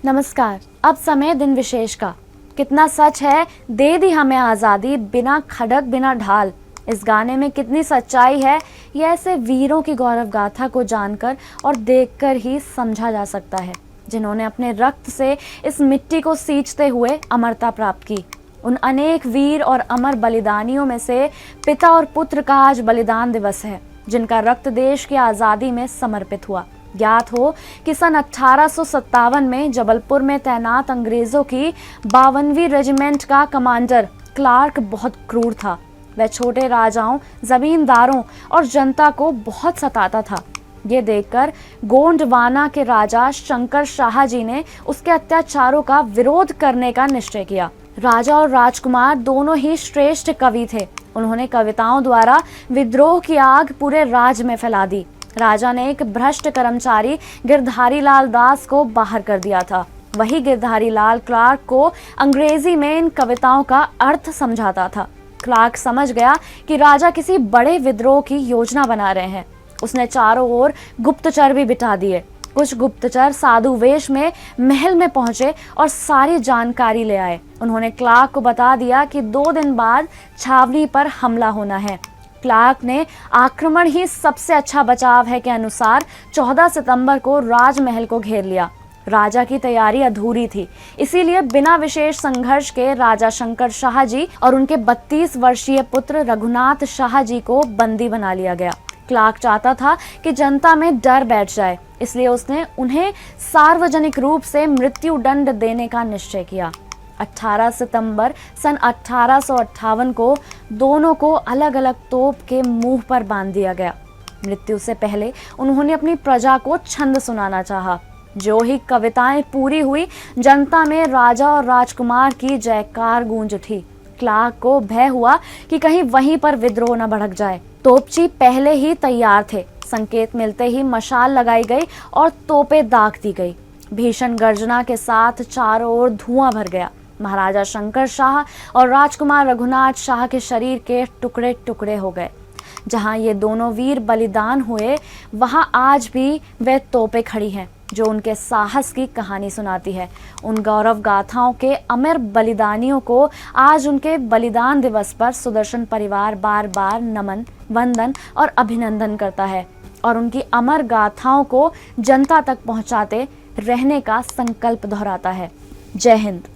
नमस्कार। अब समय दिन विशेष का। कितना सच है, दे दी हमें आज़ादी बिना खड़क बिना ढाल। इस गाने में कितनी सच्चाई है, ये ऐसे वीरों की गौरव गाथा को जानकर और देखकर ही समझा जा सकता है, जिन्होंने अपने रक्त से इस मिट्टी को सींचते हुए अमरता प्राप्त की। उन अनेक वीर और अमर बलिदानियों में से पिता और पुत्र का आज बलिदान दिवस है, जिनका रक्त देश की आज़ादी में समर्पित हुआ। ज्ञात हो कि सन 1857 में जबलपुर में तैनात अंग्रेजों की 52वीं रेजिमेंट का कमांडर क्लार्क बहुत क्रूर था। वह छोटे राजाओं, जमींदारों और जनता को बहुत सताता था। ये देखकर गोंडवाना के राजा शंकर शाह जी ने उसके अत्याचारों का विरोध करने का निश्चय किया। राजा और राजकुमार दोनों ही श्रेष्ठ कवि थे। उन्होंने कविताओं द्वारा विद्रोह की आग पूरे राज्य में फैला दी। राजा ने एक भ्रष्ट कर्मचारी गिरधारी लाल दास को बाहर कर दिया था। वही गिरधारी लाल क्लार्क को अंग्रेजी में इन कविताओं का अर्थ समझाता था। क्लार्क समझ गया कि राजा किसी बड़े विद्रोह की योजना बना रहे हैं। उसने चारों ओर गुप्तचर भी बिठा दिए। कुछ गुप्तचर साधु वेश में महल में पहुंचे और सारी जानकारी ले आए। उन्होंने क्लार्क को बता दिया कि 2 दिन बाद छावनी पर हमला होना है। क्लार्क ने आक्रमण ही सबसे अच्छा बचाव है के अनुसार 14 सितंबर को राजमहल को घेर लिया। राजा की तैयारी अधूरी थी, इसीलिए बिना विशेष संघर्ष के राजा शंकर शाह जी और उनके 32 वर्षीय पुत्र रघुनाथ शाह जी को बंदी बना लिया गया। क्लार्क चाहता था कि जनता में डर बैठ जाए, इसलिए उसने उन्हें सार्वजनिक रूप से मृत्यु दंड देने का निश्चय किया। 18 सितंबर सन 1858 को दोनों को अलग अलग तोप के मुंह पर बांध दिया गया। मृत्यु से पहले उन्होंने अपनी प्रजा को छंद सुनाना चाहा। जो ही कविताएं पूरी हुई, जनता में राजा और राजकुमार की जयकार गूंज उठी। क्लार्क को भय हुआ कि कहीं वहीं पर विद्रोह न भड़क जाए। तोपची पहले ही तैयार थे। संकेत मिलते ही मशाल लगाई गई और तोपें दाग दी गई। भीषण गर्जना के साथ चारों ओर धुआं भर गया। महाराजा शंकर शाह और राजकुमार रघुनाथ शाह के शरीर के टुकड़े टुकड़े हो गए। जहां ये दोनों वीर बलिदान हुए, वहां आज भी वे तोपें खड़ी हैं, जो उनके साहस की कहानी सुनाती है। उन गौरव गाथाओं के अमर बलिदानियों को आज उनके बलिदान दिवस पर सुदर्शन परिवार बार बार नमन, वंदन और अभिनंदन करता है और उनकी अमर गाथाओं को जनता तक पहुंचाते रहने का संकल्प दोहराता है। जय हिंद।